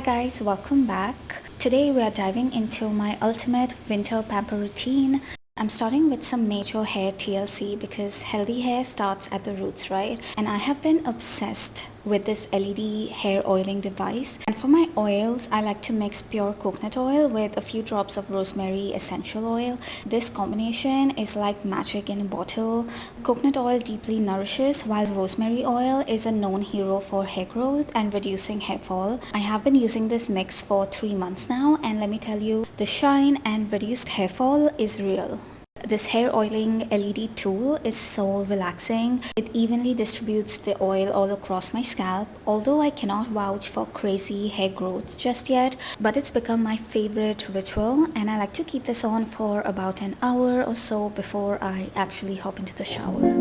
guys, welcome back. Today we are diving into my ultimate winter pamper routine. I'm starting with some major hair TLC because healthy hair starts at the roots, right? And I have been obsessed with this LED hair oiling device. And for my oils, I like to mix pure coconut oil with a few drops of rosemary essential oil. This combination is like magic in a bottle. Coconut oil deeply nourishes, while rosemary oil is a known hero for hair growth and reducing hair fall. I have been using this mix for 3 months now, and let me tell you, the shine and reduced hair fall is real. This hair oiling LED tool is so relaxing. It evenly distributes the oil all across my scalp. Although I cannot vouch for crazy hair growth just yet, but it's become my favorite ritual, and I like to keep this on for about an hour or so before I actually hop into the shower.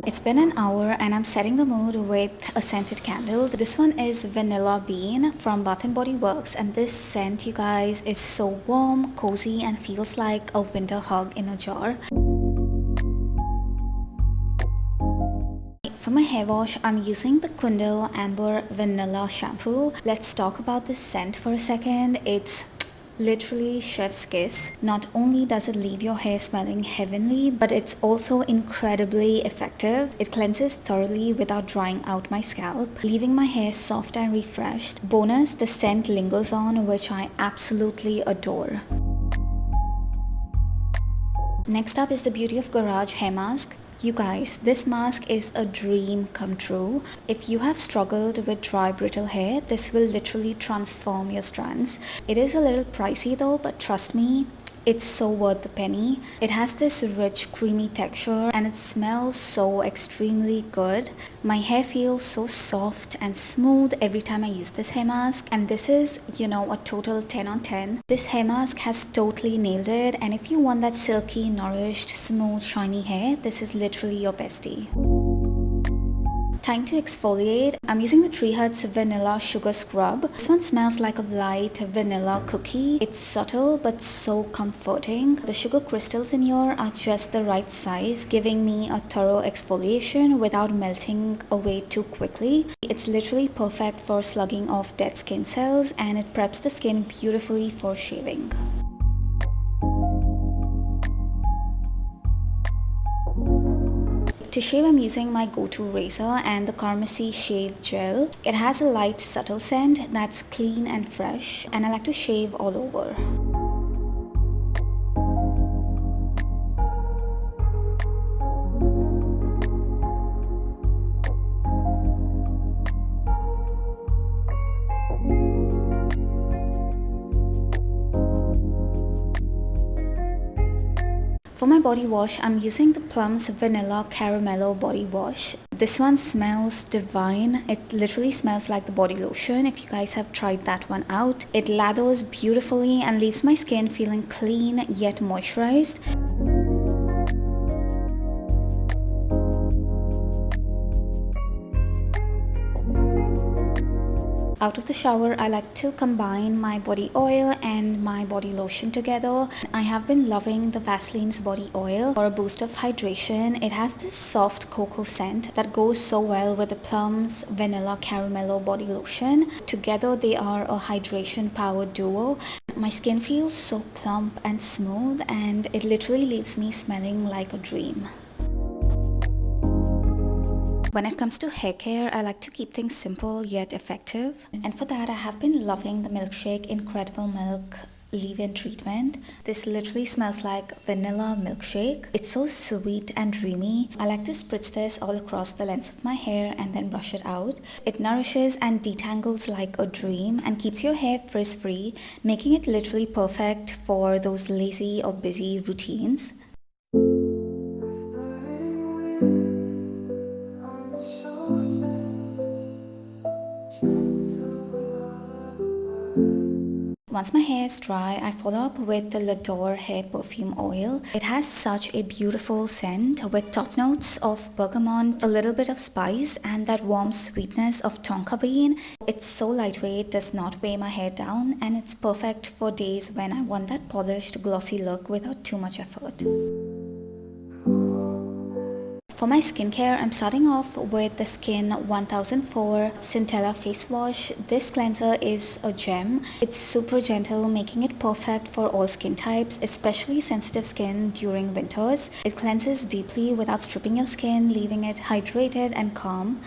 It's been an hour and I'm setting the mood with a scented candle. This one is Vanilla Bean from Bath & Body Works, and this scent, you guys, is so warm, cozy, and feels like a winter hug in a jar. For my hair wash, I'm using the Kundal Amber Vanilla Shampoo. Let's talk about this scent for a second. It's literally chef's kiss. Not only does it leave your hair smelling heavenly, but it's also incredibly effective. It cleanses thoroughly without drying out my scalp, leaving my hair soft and refreshed. Bonus, the scent lingers on, which I absolutely adore. Next up is the Beauty of Garage hair mask. You guys, this mask is a dream come true. If you have struggled with dry, brittle hair, this will literally transform your strands. It is a little pricey though, but trust me, it's so worth the penny. It has this rich, creamy texture and it smells so extremely good. My hair feels so soft and smooth every time I use this hair mask, and this is, a total 10 on 10. This hair mask has totally nailed it, and if you want that silky, nourished, smooth, shiny hair, this is literally your bestie. Time to exfoliate. I'm using the Tree Hut's Vanilla Sugar Scrub. This one smells like a light vanilla cookie. It's subtle but so comforting. The sugar crystals in here are just the right size, giving me a thorough exfoliation without melting away too quickly. It's literally perfect for slugging off dead skin cells, and it preps the skin beautifully for shaving. To shave, I'm using my go-to razor and the Carmesy Shave Gel. It has a light, subtle scent that's clean and fresh, and I like to shave all over. For my body wash, I'm using the Plum's Vanilla Caramello Body Wash. This one smells divine. It literally smells like the body lotion. If you guys have tried that one out, it lathers beautifully and leaves my skin feeling clean yet moisturized. Out of the shower, I like to combine my body oil and my body lotion together. I have been loving the Vaseline's body oil for a boost of hydration. It has this soft cocoa scent that goes so well with the Plum's Vanilla Caramello body lotion. Together, they are a hydration power duo. My skin feels so plump and smooth, and it literally leaves me smelling like a dream. When it comes to hair care, I like to keep things simple yet effective. And for that, I have been loving the Milkshake Incredible Milk leave-in treatment. This literally smells like vanilla milkshake. It's so sweet and dreamy. I like to spritz this all across the length of my hair and then brush it out. It nourishes and detangles like a dream and keeps your hair frizz-free, making it literally perfect for those lazy or busy routines. Once my hair is dry, I follow up with the L'Adore Hair Perfume Oil. It has such a beautiful scent with top notes of bergamot, a little bit of spice, and that warm sweetness of tonka bean. It's so lightweight, does not weigh my hair down, and it's perfect for days when I want that polished, glossy look without too much effort. For my skincare, I'm starting off with the Skin 1004 Centella Face Wash. This cleanser is a gem. It's super gentle, making it perfect for all skin types, especially sensitive skin during winters. It cleanses deeply without stripping your skin, leaving it hydrated and calm.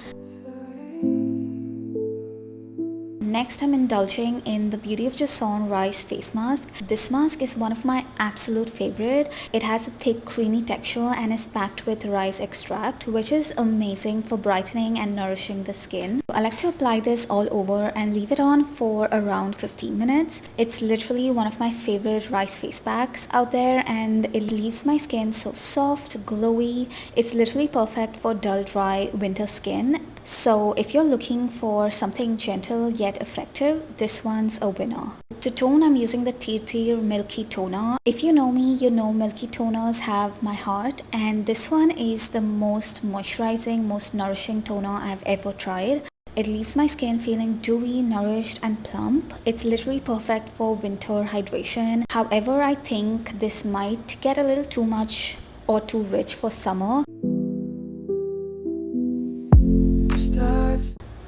Next, I'm indulging in the Beauty of Joseon Rice Face Mask. This mask is one of my absolute favorite. It has a thick creamy texture and is packed with rice extract, which is amazing for brightening and nourishing the skin. I like to apply this all over and leave it on for around 15 minutes. It's literally one of my favorite rice face packs out there, and it leaves my skin so soft, glowy. It's literally perfect for dull, dry winter skin. So if you're looking for something gentle yet effective, this one's a winner. To tone, I'm using the Tier Milky Toner. If you know me, you know milky toners have my heart, and this one is the most moisturizing, most nourishing toner I've ever tried. It leaves my skin feeling dewy, nourished and plump. It's literally perfect for winter hydration. However, I think this might get a little too much or too rich for summer.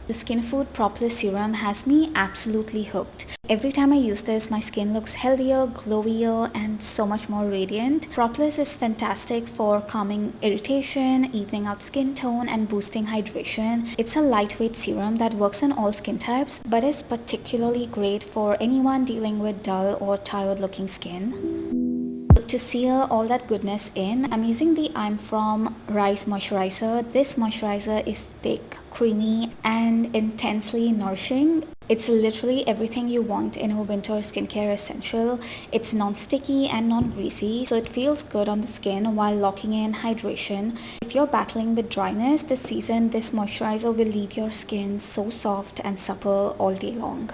The Skin Food Propolis Serum has me absolutely hooked. Every time I use this, my skin looks healthier, glowier, and so much more radiant. Propolis is fantastic for calming irritation, evening out skin tone, and boosting hydration. It's a lightweight serum that works on all skin types, but is particularly great for anyone dealing with dull or tired looking skin. To seal all that goodness in, I'm using the I'm From Rice Moisturizer. This moisturizer is thick, creamy, and intensely nourishing. It's literally everything you want in a winter skincare essential. It's non-sticky and non-greasy, so it feels good on the skin while locking in hydration. If you're battling with dryness this season, this moisturizer will leave your skin so soft and supple all day long.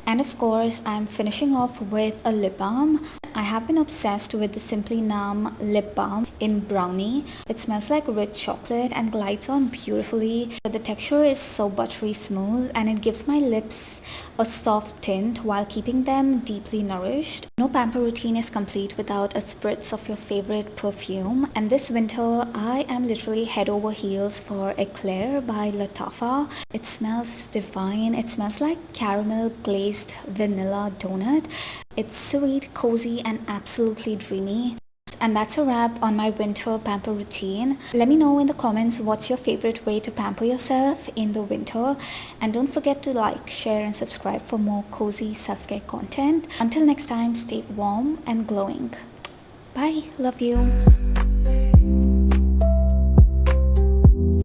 And of course, I'm finishing off with a lip balm. I have been obsessed with the Simply Numb lip balm in brownie. It smells like rich chocolate and glides on beautifully. The texture is so buttery smooth, and it gives my lips a soft tint while keeping them deeply nourished. No pamper routine is complete without a spritz of your favorite perfume. And this winter, I am literally head over heels for Eclair by Lattafa. It smells divine. It smells like caramel glazed vanilla donut. It's sweet, cozy, and absolutely dreamy. And that's a wrap on my winter pamper routine. Let me know in the comments what's your favorite way to pamper yourself in the winter. And don't forget to like, share, and subscribe for more cozy self-care content. Until next time, stay warm and glowing. Bye. Love you.